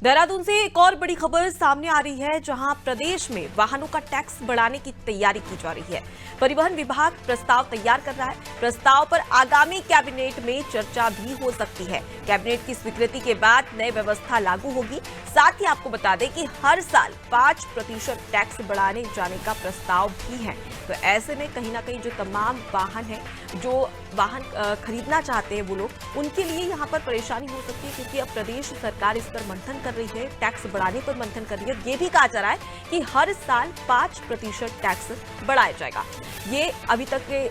देहरादून से एक और बड़ी खबर सामने आ रही है, जहां प्रदेश में वाहनों का टैक्स बढ़ाने की तैयारी की जा रही है। परिवहन विभाग प्रस्ताव तैयार कर रहा है। प्रस्ताव पर आगामी कैबिनेट में चर्चा भी हो सकती है। कैबिनेट की स्वीकृति के बाद नई व्यवस्था लागू होगी। साथ ही आपको बता दें कि हर साल 5% टैक्स बढ़ाने जाने का प्रस्ताव भी है। तो ऐसे में कहीं ना कहीं जो तमाम वाहन है, जो वाहन खरीदना चाहते हैं वो लोग, उनके लिए यहाँ पर परेशानी हो सकती है, क्योंकि अब प्रदेश सरकार इस पर मंथन कर रही है, टैक्स बढ़ाने पर मंथन कर रही है। ये भी कहा जा रहा है कि हर साल 5% टैक्स बढ़ाया जाएगा। ये अभी तक के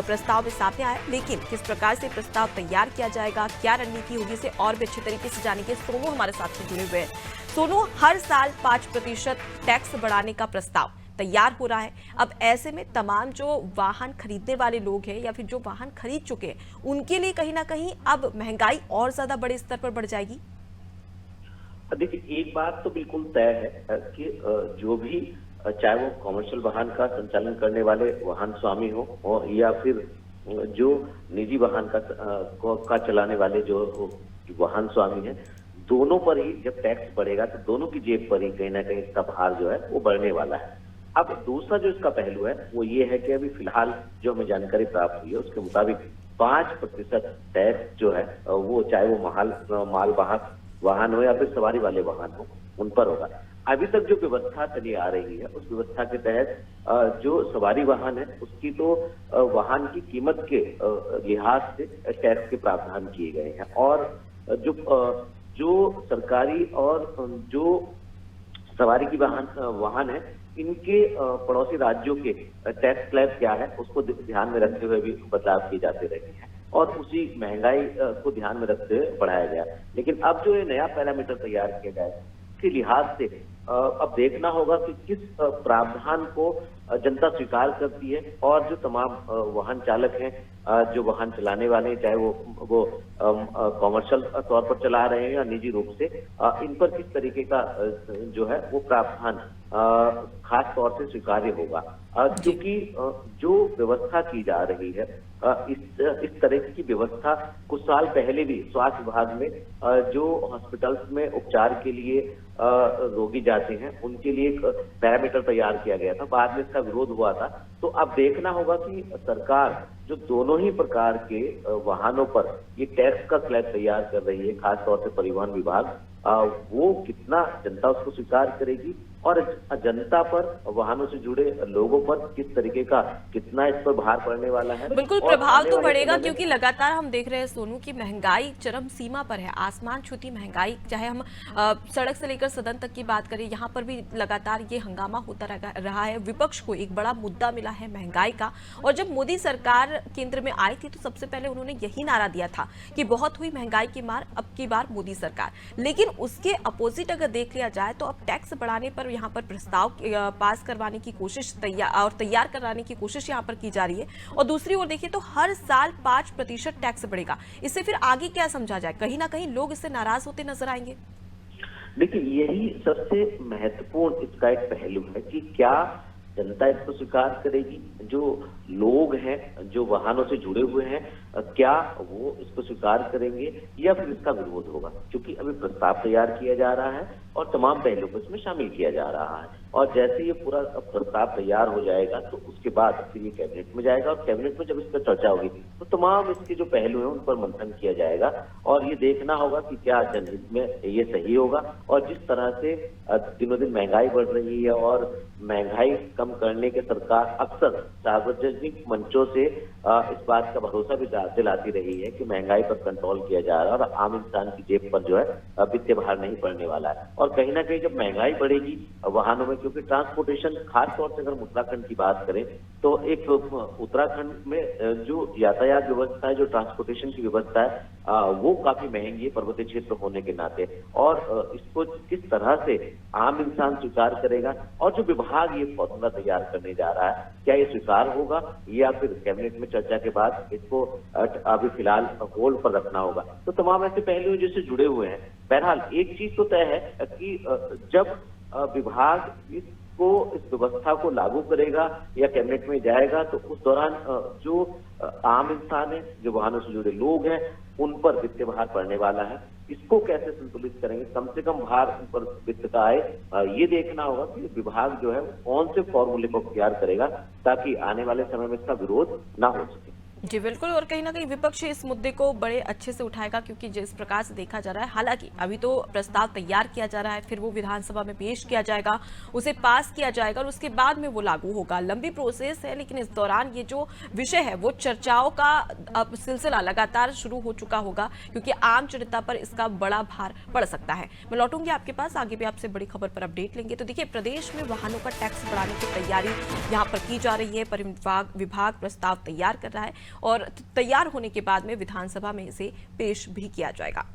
प्रस्ताव में सामने आया, लेकिन किस प्रकार से प्रस्ताव तैयार किया जाएगा, क्या रणनीति होगी, इसे और भी अच्छे तरीके से जानेंगे। सोनू हमारे साथ में जुड़े हुए हैं। सोनू, हर साल 5% टैक्स बढ़ाने का प्रस्ताव तैयार हो रहा है। अब ऐसे में तमाम जो वाहन खरीदने वाले लोग हैं या फिर जो वाहन खरीद चुके हैं, उनके लिए कहीं ना कहीं अब महंगाई और ज्यादा बड़े स्तर पर बढ़ जाएगी। देखिए, एक बात तो बिल्कुल तय है कि जो भी चाहे वो कमर्शियल वाहन का संचालन करने वाले वाहन स्वामी हो या फिर जो निजी वाहन का चलाने वाले जो वाहन स्वामी हैं, दोनों पर ही जब टैक्स बढ़ेगा तो दोनों की जेब पर ही कहीं ना कहीं इसका भार जो है वो बढ़ने वाला है। अब दूसरा जो इसका पहलू है वो ये है कि अभी फिलहाल जो हमें जानकारी प्राप्त हुई है उसके मुताबिक 5% टैक्स जो है वो चाहे वो मालवाहक वाहन हो या फिर सवारी वाले वाहन हो, उन पर होगा। अभी तक जो व्यवस्था चली आ रही है उस व्यवस्था के तहत जो सवारी वाहन है उसकी तो वाहन की कीमत के लिहाज से टैक्स के प्रावधान किए गए हैं, और जो सरकारी और जो सवारी की वाहन है, इनके पड़ोसी राज्यों के टैक्स स्लैब क्या है उसको ध्यान में रखते हुए भी बदलाव किए जाते रहे हैं और उसी महंगाई को ध्यान में रखते हुए बढ़ाया गया। लेकिन अब जो ये नया पैरामीटर तैयार किया गया है उसके लिहाज से अब देखना होगा कि किस प्रावधान को जनता स्वीकार करती है, और जो तमाम वाहन चालक हैं, जो वाहन चलाने वाले हैं, चाहे वो कॉमर्शियल तौर पर चला रहे हैं या निजी रूप से, इन पर किस तरीके का जो है वो प्रावधान खास तौर से स्वीकार्य होगा। क्योंकि जो व्यवस्था की जा रही है, इस तरह की व्यवस्था कुछ साल पहले भी स्वास्थ्य विभाग में जो हॉस्पिटल्स में उपचार के लिए रोगी जाते हैं उनके लिए एक पैरामीटर तैयार किया गया था। बाद में इसका विरोध हुआ था। तो अब देखना होगा कि सरकार जो दोनों ही प्रकार के वाहनों पर ये टैक्स का स्लैब तैयार कर रही है, खासतौर से परिवहन विभाग, वो कितना जनता उसको स्वीकार करेगी और जनता पर, वाहनों से जुड़े लोगों पर किस तरीके का, कितना इस पर भार पड़ने वाला है। बिल्कुल प्रभाव तो बढ़ेगा, क्योंकि लगातार हम देख रहे हैं सोनू की महंगाई चरम सीमा पर है, आसमान छूती महंगाई। चाहे हम सड़क से लेकर सदन तक की बात करें, यहाँ पर भी लगातार ये हंगामा होता रहा है। विपक्ष को एक बड़ा मुद्दा मिला है महंगाई का, और जब मोदी सरकार केंद्र में आई थी तो सबसे पहले उन्होंने यही नारा दिया था कि बहुत हुई महंगाई की मार, अब की बार मोदी सरकार। लेकिन उसके अपोजिट अगर देख लिया जाए तो अब टैक्स बढ़ाने पर यहाँ पर प्रस्ताव पास करवाने की कोशिश तैयार कराने की कोशिश यहाँ पर की जा रही है। और दूसरी ओर देखिए तो हर साल 5% टैक्स बढ़ेगा। इससे फिर आगे क्या समझा जाए? कहीं ना कहीं लोग इससे नाराज होते नजर आएंगे। देखिए, यही सबसे महत्वपूर्ण इसका एक पहलू है कि क्या जनता इसको स्वीकार करेगी। जो लोग हैं, जो वाहनों से जुड़े हुए हैं, क्या वो इसको स्वीकार करेंगे या फिर इसका विरोध होगा। क्योंकि अभी प्रस्ताव तैयार किया जा रहा है और तमाम पहलुओं को इसमें शामिल किया जा रहा है, और जैसे ये पूरा प्रस्ताव तैयार हो जाएगा तो उसके बाद फिर ये कैबिनेट में जाएगा, और कैबिनेट में जब इस पर चर्चा होगी तो तमाम इसके जो पहलू हैं उन पर मंथन किया जाएगा, और ये देखना होगा कि क्या जनहित में ये सही होगा। और जिस तरह से दिनों दिन महंगाई बढ़ रही है और महंगाई कम करने के सरकार अक्सर सार्वजनिक मंचों से इस बात का भरोसा भी दिलाती रही है कि महंगाई पर कंट्रोल किया जा रहा है और आम इंसान की जेब पर जो है वित्तीय भार नहीं पड़ने वाला है। और कहीं ना कहीं जब महंगाई बढ़ेगी वाहनों में, क्योंकि ट्रांसपोर्टेशन, खासतौर से अगर हम उत्तराखंड की बात करें तो एक उत्तराखंड में जो यातायात व्यवस्था है, जो ट्रांसपोर्टेशन की व्यवस्था है, वो काफी महंगी है पर्वतीय क्षेत्र होने के नाते, और इसको किस तरह से आम इंसान स्वीकार करेगा, और जो विभाग ये फॉर्मूला तैयार करने जा रहा है, क्या ये स्वीकार होगा या फिर कैबिनेट में चर्चा के बाद इसको अभी फिलहाल होल्ड पर रखना होगा। तो तमाम ऐसे पहलू जिससे जुड़े हुए हैं। बहरहाल एक चीज तो तय है कि जब विभाग इस व्यवस्था को लागू करेगा या कैबिनेट में जाएगा तो उस दौरान जो आम इंसान है, जो वाहनों से जुड़े लोग हैं, उन पर वित्तीय भार पड़ने वाला है। इसको कैसे संतुलित करेंगे, कम से कम भार ऊपर वित्त का आए, ये देखना होगा कि विभाग जो है कौन से फॉर्मूले को अख्तियार करेगा ताकि आने वाले समय में इसका विरोध ना हो सके। जी बिल्कुल, और कहीं ना कहीं विपक्ष इस मुद्दे को बड़े अच्छे से उठाएगा, क्योंकि जिस प्रकार से देखा जा रहा है, हालांकि अभी तो प्रस्ताव तैयार किया जा रहा है, फिर वो विधानसभा में पेश किया जाएगा, उसे पास किया जाएगा और उसके बाद में वो लागू होगा। लंबी प्रोसेस है, लेकिन इस दौरान ये जो विषय है वो चर्चाओं का अब सिलसिला लगातार शुरू हो चुका होगा, क्योंकि आम जनता पर इसका बड़ा भार पड़ सकता है। मैं लौटूंगी आपके पास, आगे भी आपसे बड़ी खबर पर अपडेट लेंगे। तो देखिए, प्रदेश में वाहनों का टैक्स बढ़ाने की तैयारी यहाँ पर की जा रही है। परिवहन विभाग प्रस्ताव तैयार कर रहा है और तैयार होने के बाद में विधानसभा में इसे पेश भी किया जाएगा।